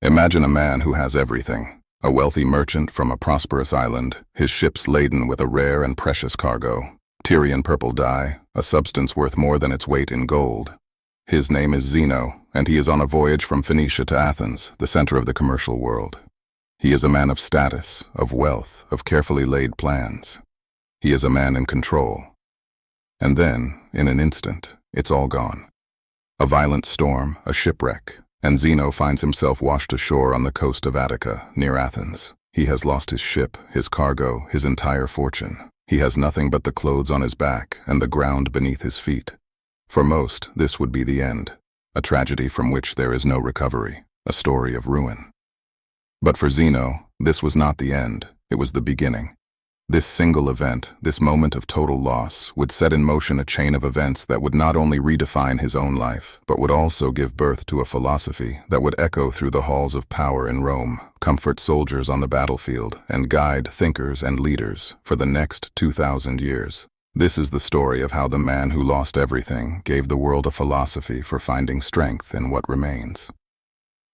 Imagine a man who has everything. A wealthy merchant from a prosperous island, his ships laden with a rare and precious cargo. Tyrian purple dye, a substance worth more than its weight in gold. His name is Zeno, and he is on a voyage from Phoenicia to Athens, the center of the commercial world. He is a man of status, of wealth, of carefully laid plans. He is a man in control. And then, in an instant, it's all gone. A violent storm, a shipwreck, and Zeno finds himself washed ashore on the coast of Attica, near Athens. He has lost his ship, his cargo, his entire fortune. He has nothing but the clothes on his back and the ground beneath his feet. For most, this would be the end, a tragedy from which there is no recovery, a story of ruin. But for Zeno, this was not the end, it was the beginning. This single event, this moment of total loss, would set in motion a chain of events that would not only redefine his own life, but would also give birth to a philosophy that would echo through the halls of power in Rome, comfort soldiers on the battlefield, and guide thinkers and leaders for the next 2,000 years. This is the story of how the man who lost everything gave the world a philosophy for finding strength in what remains.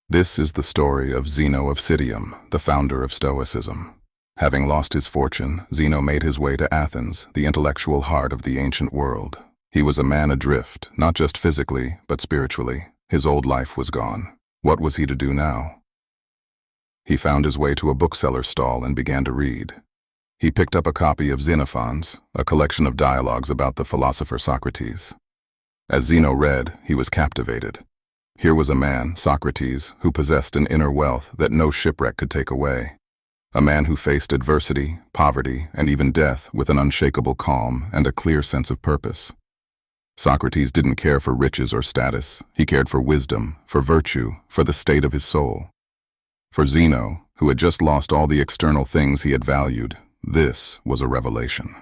This is the story of Zeno of Citium, the founder of Stoicism. Having lost his fortune, Zeno made his way to Athens, the intellectual heart of the ancient world. He was a man adrift, not just physically, but spiritually. His old life was gone. What was he to do now? He found his way to a bookseller's stall and began to read. He picked up a copy of Xenophons, a collection of dialogues about the philosopher Socrates. As Zeno read, he was captivated. Here was a man, Socrates, who possessed an inner wealth that no shipwreck could take away. A man who faced adversity, poverty, and even death with an unshakable calm and a clear sense of purpose. Socrates didn't care for riches or status. He cared for wisdom, for virtue, for the state of his soul. For Zeno, who had just lost all the external things he had valued, this was a revelation.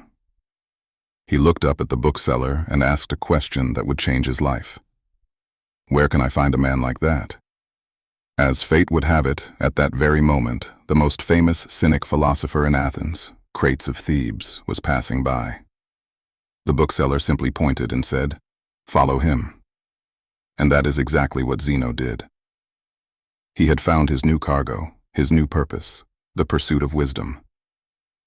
He looked up at the bookseller and asked a question that would change his life. Where can I find a man like that? As fate would have it, at that very moment, the most famous Cynic philosopher in Athens, Crates of Thebes, was passing by. The bookseller simply pointed and said, "Follow him." And that is exactly what Zeno did. He had found his new cargo, his new purpose, the pursuit of wisdom.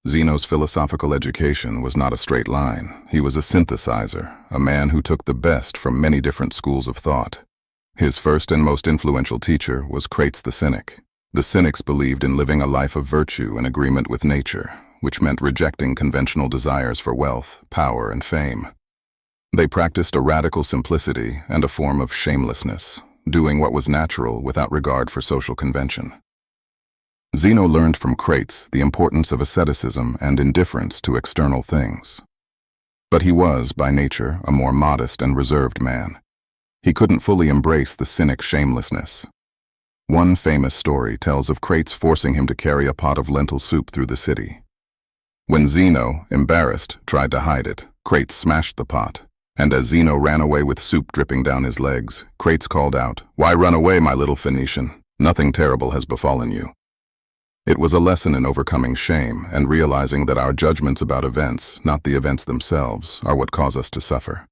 Zeno's philosophical education was not a straight line. He was a synthesizer, a man who took the best from many different schools of thought. His first and most influential teacher was Crates the Cynic. The Cynics believed in living a life of virtue in agreement with nature, which meant rejecting conventional desires for wealth, power, and fame. They practiced a radical simplicity and a form of shamelessness, doing what was natural without regard for social convention. Zeno learned from Crates the importance of asceticism and indifference to external things. But he was, by nature, a more modest and reserved man. He couldn't fully embrace the Cynic shamelessness. One famous story tells of Crates forcing him to carry a pot of lentil soup through the city. When Zeno, embarrassed, tried to hide it, Crates smashed the pot, and as Zeno ran away with soup dripping down his legs, Crates called out, "Why run away, my little Phoenician? Nothing terrible has befallen you." It was a lesson in overcoming shame and realizing that our judgments about events, not the events themselves, are what cause us to suffer.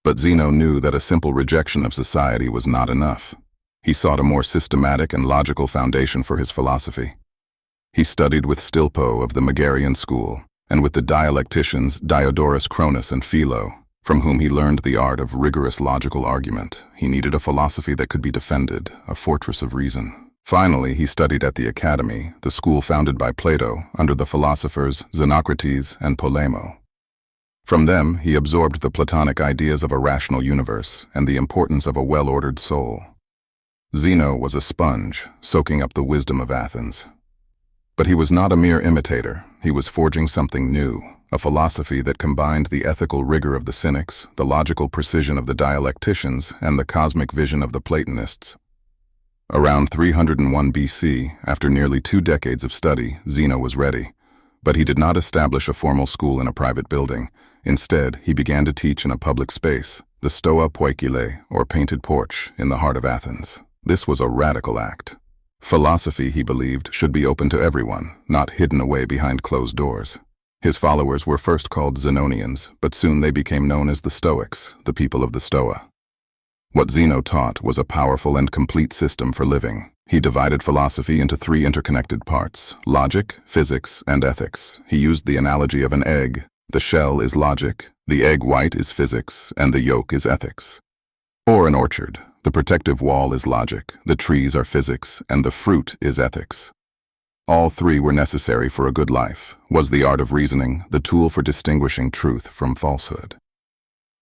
But Zeno knew that a simple rejection of society was not enough. He sought a more systematic and logical foundation for his philosophy. He studied with Stilpo of the Megarian school, and with the dialecticians Diodorus Cronus and Philo, from whom he learned the art of rigorous logical argument. He needed a philosophy that could be defended, a fortress of reason. Finally, he studied at the Academy, the school founded by Plato, under the philosophers Xenocrates and Polemo. From them, he absorbed the Platonic ideas of a rational universe and the importance of a well-ordered soul. Zeno was a sponge, soaking up the wisdom of Athens. But he was not a mere imitator. He was forging something new, a philosophy that combined the ethical rigor of the Cynics, the logical precision of the dialecticians, and the cosmic vision of the Platonists. Around 301 BC, after nearly 2 decades of study, Zeno was ready. But he did not establish a formal school in a private building. Instead, he began to teach in a public space, the Stoa Poikile, or painted porch, in the heart of Athens. This was a radical act. Philosophy, he believed, should be open to everyone, not hidden away behind closed doors. His followers were first called Zenonians, but soon they became known as the Stoics, the people of the Stoa. What Zeno taught was a powerful and complete system for living, He divided philosophy into three interconnected parts: logic, physics, and ethics. He used the analogy of an egg. The shell is logic, the egg white is physics, and the yolk is ethics. Or an orchard. The protective wall is logic, the trees are physics, and the fruit is ethics. All three were necessary for a good life. Was the art of reasoning the tool for distinguishing truth from falsehood?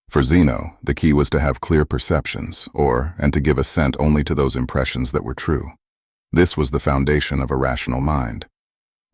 For Zeno, the key was to have clear perceptions, and to give assent only to those impressions that were true. This was the foundation of a rational mind.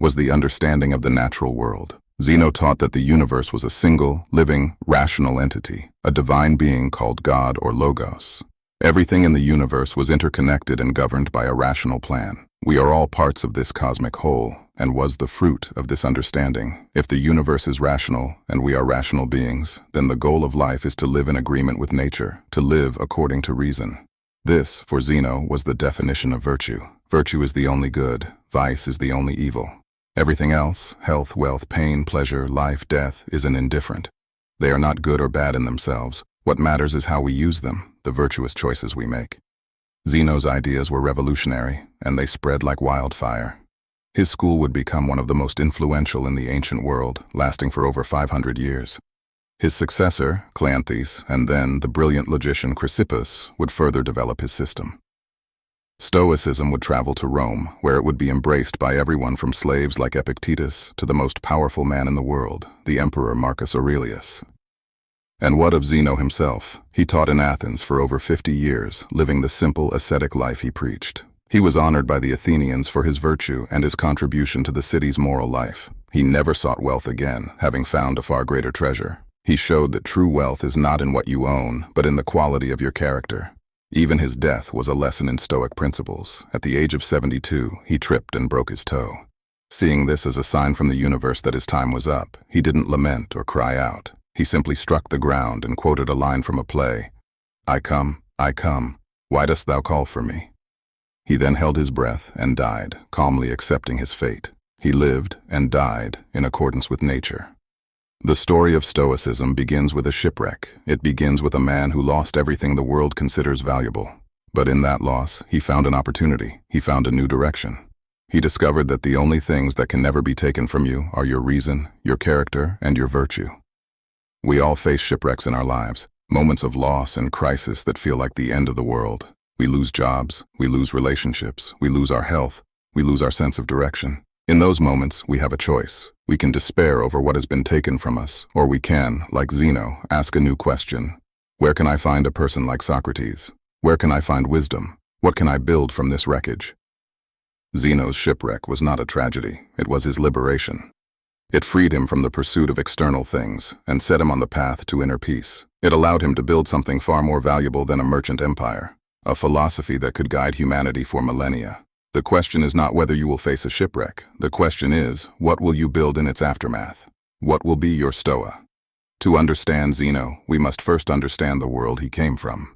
Was the understanding of the natural world. Zeno taught that the universe was a single, living, rational entity, a divine being called God or Logos. Everything in the universe was interconnected and governed by a rational plan. We are all parts of this cosmic whole, and was the fruit of this understanding. If the universe is rational, and we are rational beings, then the goal of life is to live in agreement with nature, to live according to reason. This, for Zeno, was the definition of virtue. Virtue is the only good, vice is the only evil. Everything else, health, wealth, pain, pleasure, life, death, is an indifferent. They are not good or bad in themselves. What matters is how we use them, the virtuous choices we make. Zeno's ideas were revolutionary, and they spread like wildfire. His school would become one of the most influential in the ancient world, lasting for over 500 years. His successor, Cleanthes, and then the brilliant logician Chrysippus, would further develop his system. Stoicism would travel to Rome, where it would be embraced by everyone from slaves like Epictetus to the most powerful man in the world, the Emperor Marcus Aurelius. And what of Zeno himself? He taught in Athens for over 50 years, living the simple, ascetic life he preached. He was honored by the Athenians for his virtue and his contribution to the city's moral life. He never sought wealth again, having found a far greater treasure. He showed that true wealth is not in what you own, but in the quality of your character. Even his death was a lesson in Stoic principles. At the age of 72, he tripped and broke his toe. Seeing this as a sign from the universe that his time was up, he didn't lament or cry out. He simply struck the ground and quoted a line from a play. I come, why dost thou call for me? He then held his breath and died, calmly accepting his fate. He lived and died in accordance with nature. The story of Stoicism begins with a shipwreck. It begins with a man who lost everything the world considers valuable. But in that loss, he found an opportunity. He found a new direction. He discovered that the only things that can never be taken from you are your reason, your character, and your virtue. We all face shipwrecks in our lives, moments of loss and crisis that feel like the end of the world. We lose jobs, we lose relationships, we lose our health, we lose our sense of direction. In those moments, we have a choice. We can despair over what has been taken from us, or we can, like Zeno, ask a new question. Where can I find a person like Socrates? Where can I find wisdom? What can I build from this wreckage? Zeno's shipwreck was not a tragedy, it was his liberation. It freed him from the pursuit of external things and set him on the path to inner peace. It allowed him to build something far more valuable than a merchant empire, a philosophy that could guide humanity for millennia. The question is not whether you will face a shipwreck. The question is, what will you build in its aftermath? What will be your Stoa? To understand Zeno, we must first understand the world he came from.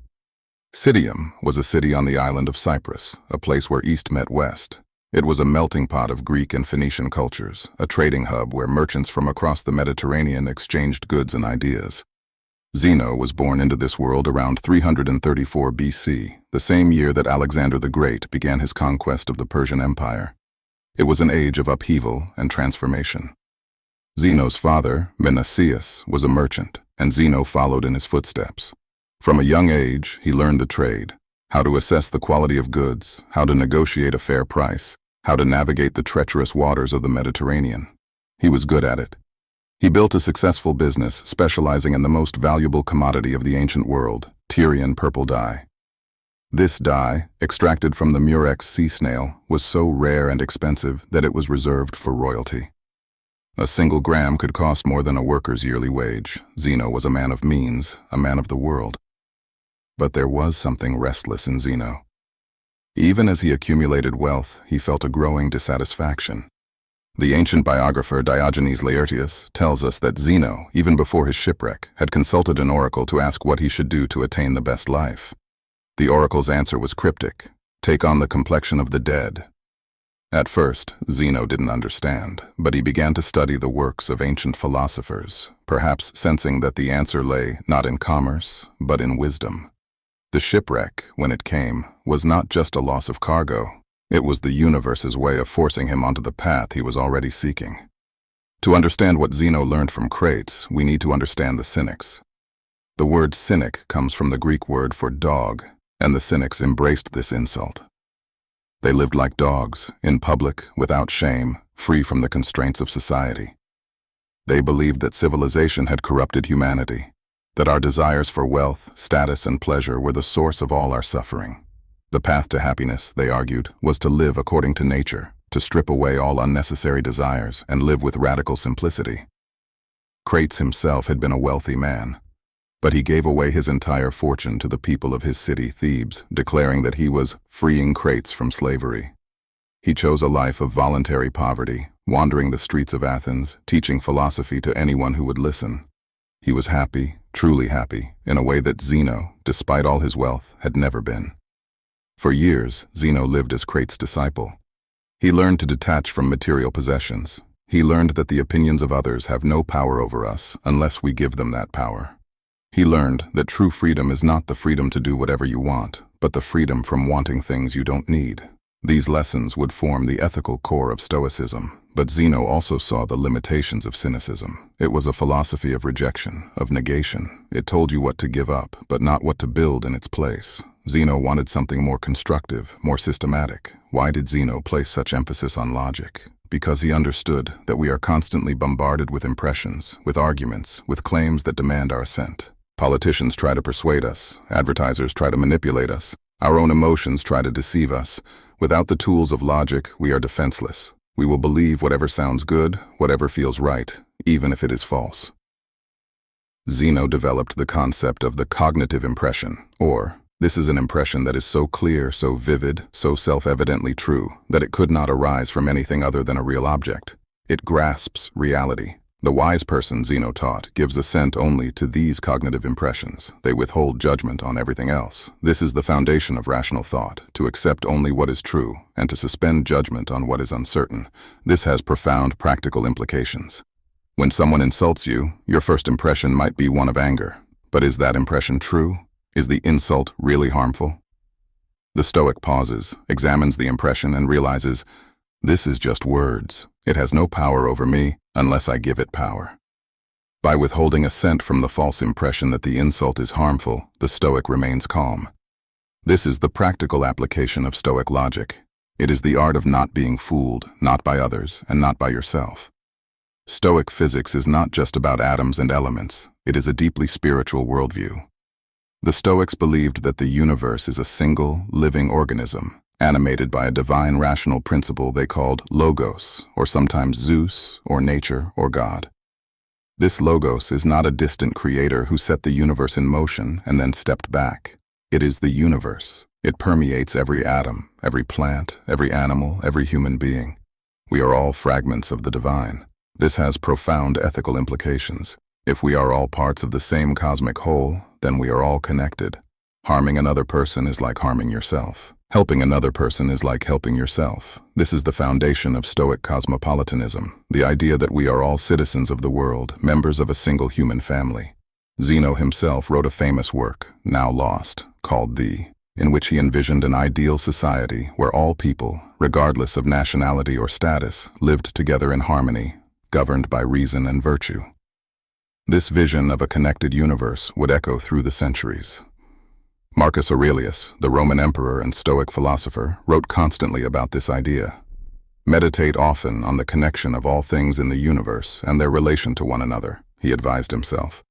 Citium was a city on the island of Cyprus, a place where East met West. It was a melting pot of Greek and Phoenician cultures, a trading hub where merchants from across the Mediterranean exchanged goods and ideas. Zeno was born into this world around 334 BC, the same year that Alexander the Great began his conquest of the Persian Empire. It was an age of upheaval and transformation. Zeno's father, Menesius, was a merchant, and Zeno followed in his footsteps. From a young age, he learned the trade, how to assess the quality of goods, how to negotiate a fair price, how to navigate the treacherous waters of the Mediterranean. He was good at it. He built a successful business specializing in the most valuable commodity of the ancient world, Tyrian purple dye. This dye, extracted from the murex sea snail, was so rare and expensive that it was reserved for royalty. A single gram could cost more than a worker's yearly wage. Zeno was a man of means, a man of the world. But there was something restless in Zeno. Even as he accumulated wealth, he felt a growing dissatisfaction. The ancient biographer Diogenes Laertius tells us that Zeno, even before his shipwreck, had consulted an oracle to ask what he should do to attain the best life. The oracle's answer was cryptic: take on the complexion of the dead. At first, Zeno didn't understand, but he began to study the works of ancient philosophers, perhaps sensing that the answer lay not in commerce, but in wisdom. The shipwreck, when it came, was not just a loss of cargo, It was the universe's way of forcing him onto the path he was already seeking. To understand what Zeno learned from Crates, we need to understand the Cynics. The word cynic comes from the Greek word for dog, and the Cynics embraced this insult. They lived like dogs, in public, without shame, free from the constraints of society. They believed that civilization had corrupted humanity, that our desires for wealth, status, and pleasure were the source of all our suffering. The path to happiness, they argued, was to live according to nature, to strip away all unnecessary desires and live with radical simplicity. Crates himself had been a wealthy man, but he gave away his entire fortune to the people of his city, Thebes, declaring that he was freeing Crates from slavery. He chose a life of voluntary poverty, wandering the streets of Athens, teaching philosophy to anyone who would listen. He was happy, truly happy, in a way that Zeno, despite all his wealth, had never been. For years, Zeno lived as Crates' disciple. He learned to detach from material possessions. He learned that the opinions of others have no power over us unless we give them that power. He learned that true freedom is not the freedom to do whatever you want, but the freedom from wanting things you don't need. These lessons would form the ethical core of Stoicism, but Zeno also saw the limitations of cynicism. It was a philosophy of rejection, of negation. It told you what to give up, but not what to build in its place. Zeno wanted something more constructive, more systematic. Why did Zeno place such emphasis on logic? Because he understood that we are constantly bombarded with impressions, with arguments, with claims that demand our assent. Politicians try to persuade us, advertisers try to manipulate us, our own emotions try to deceive us. Without the tools of logic, we are defenseless. We will believe whatever sounds good, whatever feels right, even if it is false. Zeno developed the concept of the cognitive impression, or, this is an impression that is so clear, so vivid, so self-evidently true, that it could not arise from anything other than a real object. It grasps reality. The wise person, Zeno taught, gives assent only to these cognitive impressions. They withhold judgment on everything else. This is the foundation of rational thought, to accept only what is true, and to suspend judgment on what is uncertain. This has profound practical implications. When someone insults you, your first impression might be one of anger. But is that impression true? Is the insult really harmful? The Stoic pauses, examines the impression, and realizes, this is just words. It has no power over me unless I give it power. By withholding assent from the false impression that the insult is harmful, the Stoic remains calm. This is the practical application of Stoic logic. It is the art of not being fooled, not by others, and not by yourself. Stoic physics is not just about atoms and elements. It is a deeply spiritual worldview. The Stoics believed that the universe is a single, living organism, animated by a divine rational principle they called logos, or sometimes Zeus, or nature, or God. This logos is not a distant creator who set the universe in motion and then stepped back. It is the universe. It permeates every atom, every plant, every animal, every human being. We are all fragments of the divine. This has profound ethical implications. If we are all parts of the same cosmic whole, then we are all connected. Harming another person is like harming yourself. Helping another person is like helping yourself. This is the foundation of Stoic cosmopolitanism, the idea that we are all citizens of the world, members of a single human family. Zeno himself wrote a famous work, now lost, called in which he envisioned an ideal society where all people, regardless of nationality or status, lived together in harmony, governed by reason and virtue. This vision of a connected universe would echo through the centuries. Marcus Aurelius, the Roman emperor and Stoic philosopher, wrote constantly about this idea. Meditate often on the connection of all things in the universe and their relation to one another, he advised himself.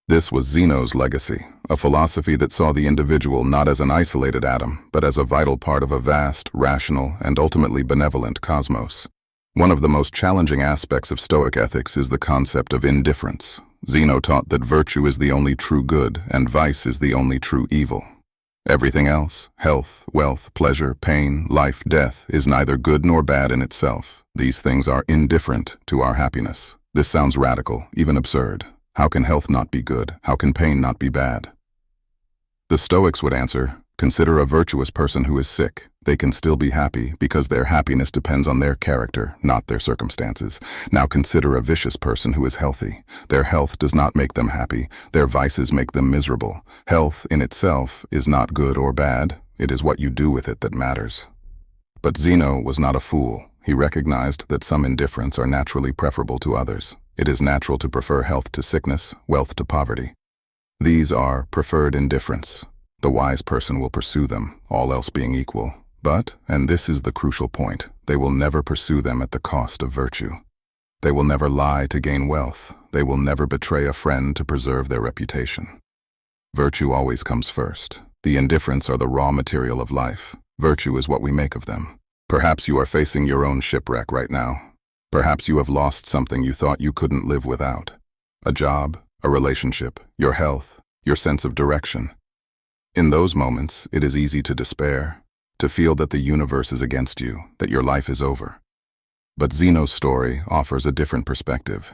This was Zeno's legacy, a philosophy that saw the individual not as an isolated atom, but as a vital part of a vast, rational, and ultimately benevolent cosmos. One of the most challenging aspects of Stoic ethics is the concept of indifference. Zeno taught that virtue is the only true good and vice is the only true evil. Everything else, health, wealth, pleasure, pain, life, death, is neither good nor bad in itself. These things are indifferent to our happiness. This sounds radical, even absurd. How can health not be good? How can pain not be bad? The Stoics would answer, consider a virtuous person who is sick. They can still be happy because their happiness depends on their character, not their circumstances. Now consider a vicious person who is healthy. Their health does not make them happy. Their vices make them miserable. Health in itself is not good or bad. It is what you do with it that matters. But Zeno was not a fool. He recognized that some indifferents are naturally preferable to others. It is natural to prefer health to sickness, wealth to poverty. These are preferred indifferents. The wise person will pursue them, all else being equal. But, and this is the crucial point, they will never pursue them at the cost of virtue. They will never lie to gain wealth. They will never betray a friend to preserve their reputation. Virtue always comes first. The indifferents are the raw material of life. Virtue is what we make of them. Perhaps you are facing your own shipwreck right now. Perhaps you have lost something you thought you couldn't live without. A job, a relationship, your health, your sense of direction. In those moments, it is easy to despair, to feel that the universe is against you, that your life is over. But Zeno's story offers a different perspective.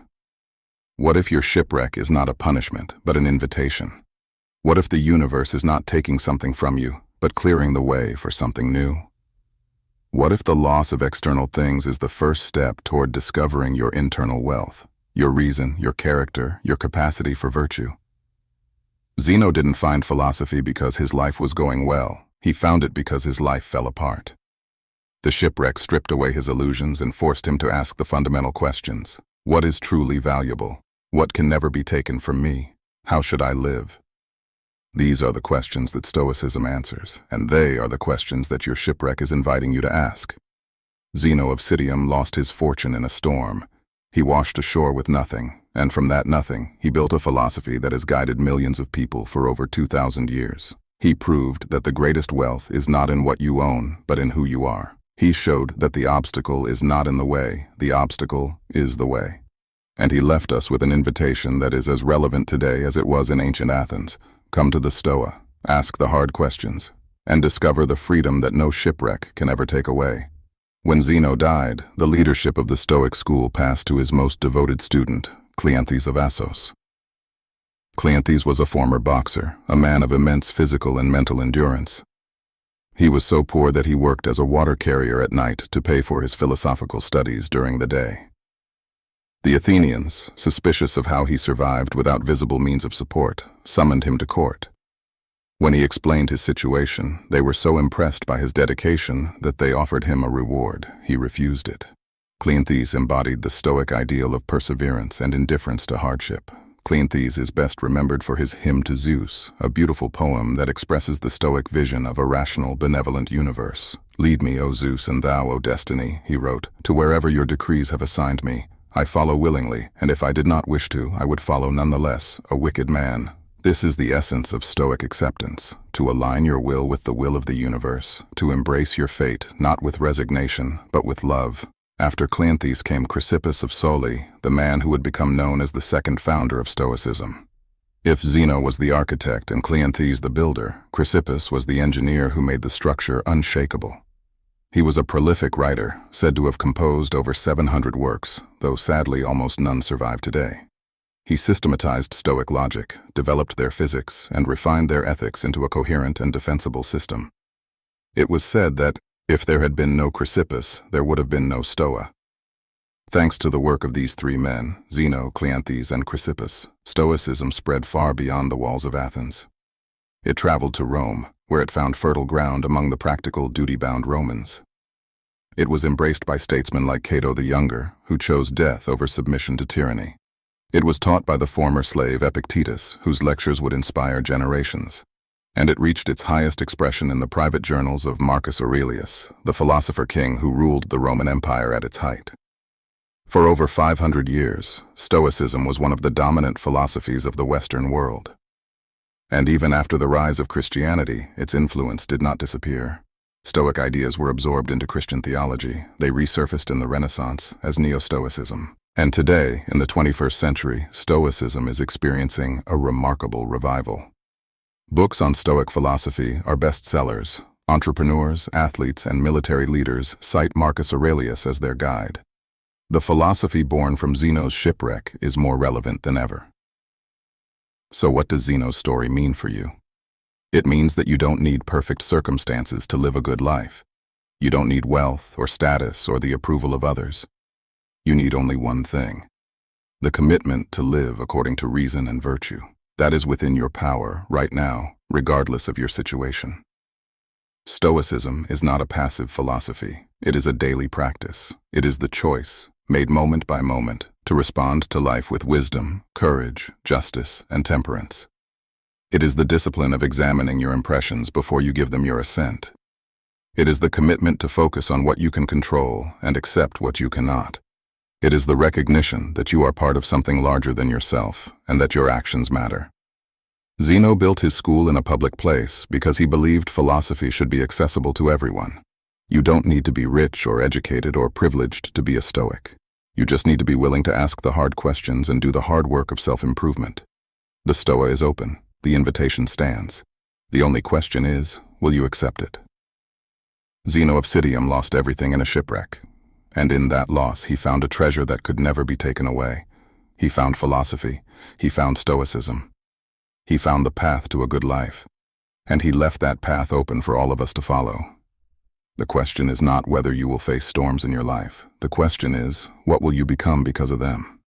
What if your shipwreck is not a punishment, but an invitation? What if the universe is not taking something from you, but clearing the way for something new? What if the loss of external things is the first step toward discovering your internal wealth, your reason, your character, your capacity for virtue? Zeno didn't find philosophy because his life was going well. He found it because his life fell apart. The shipwreck stripped away his illusions and forced him to ask the fundamental questions. What is truly valuable? What can never be taken from me? How should I live? These are the questions that Stoicism answers, and they are the questions that your shipwreck is inviting you to ask. Zeno of Citium lost his fortune in a storm. He washed ashore with nothing, and from that nothing, he built a philosophy that has guided millions of people for over 2,000 years. He proved that the greatest wealth is not in what you own, but in who you are. He showed that the obstacle is not in the way, the obstacle is the way. And he left us with an invitation that is as relevant today as it was in ancient Athens. Come to the Stoa, ask the hard questions, and discover the freedom that no shipwreck can ever take away. When Zeno died, the leadership of the Stoic school passed to his most devoted student, Cleanthes of Assos. Cleanthes was a former boxer, a man of immense physical and mental endurance. He was so poor that he worked as a water carrier at night to pay for his philosophical studies during the day. The Athenians, suspicious of how he survived without visible means of support, summoned him to court. When he explained his situation, they were so impressed by his dedication that they offered him a reward. He refused it. Cleanthes embodied the Stoic ideal of perseverance and indifference to hardship. Cleanthes is best remembered for his Hymn to Zeus, a beautiful poem that expresses the Stoic vision of a rational, benevolent universe. "Lead me, O Zeus, and thou, O Destiny," he wrote, "to wherever your decrees have assigned me. I follow willingly, and if I did not wish to, I would follow nonetheless, a wicked man." This is the essence of Stoic acceptance, to align your will with the will of the universe, to embrace your fate not with resignation, but with love. After Cleanthes came Chrysippus of Soli, the man who would become known as the second founder of Stoicism. If Zeno was the architect and Cleanthes the builder, Chrysippus was the engineer who made the structure unshakable. He was a prolific writer, said to have composed over 700 works, though sadly almost none survive today. He systematized Stoic logic, developed their physics, and refined their ethics into a coherent and defensible system. It was said that, if there had been no Chrysippus, there would have been no Stoa. Thanks to the work of these three men, Zeno, Cleanthes, and Chrysippus, Stoicism spread far beyond the walls of Athens. It traveled to Rome, where it found fertile ground among the practical, duty-bound Romans. It was embraced by statesmen like Cato the Younger, who chose death over submission to tyranny. It was taught by the former slave Epictetus, whose lectures would inspire generations. And it reached its highest expression in the private journals of Marcus Aurelius, the philosopher king who ruled the Roman Empire at its height. For over 500 years, Stoicism was one of the dominant philosophies of the Western world. And even after the rise of Christianity, its influence did not disappear. Stoic ideas were absorbed into Christian theology. They resurfaced in the Renaissance as Neo-Stoicism. And today, in the 21st century, Stoicism is experiencing a remarkable revival. Books on Stoic philosophy are bestsellers. Entrepreneurs, athletes, and military leaders cite Marcus Aurelius as their guide. The philosophy born from Zeno's shipwreck is more relevant than ever. So what does Zeno's story mean for you? It means that you don't need perfect circumstances to live a good life. You don't need wealth or status or the approval of others. You need only one thing: the commitment to live according to reason and virtue. That is within your power right now, regardless of your situation. Stoicism is not a passive philosophy. It is a daily practice. It is the choice, made moment by moment, to respond to life with wisdom, courage, justice, and temperance. It is the discipline of examining your impressions before you give them your assent. It is the commitment to focus on what you can control and accept what you cannot. It is the recognition that you are part of something larger than yourself and that your actions matter. Zeno built his school in a public place because he believed philosophy should be accessible to everyone. You don't need to be rich or educated or privileged to be a Stoic. You just need to be willing to ask the hard questions and do the hard work of self-improvement. The Stoa is open. The invitation stands. The only question is, will you accept it? Zeno of Citium lost everything in a shipwreck, and in that loss he found a treasure that could never be taken away. He found philosophy. He found Stoicism. He found the path to a good life, and he left that path open for all of us to follow. The question is not whether you will face storms in your life. The question is, what will you become because of them?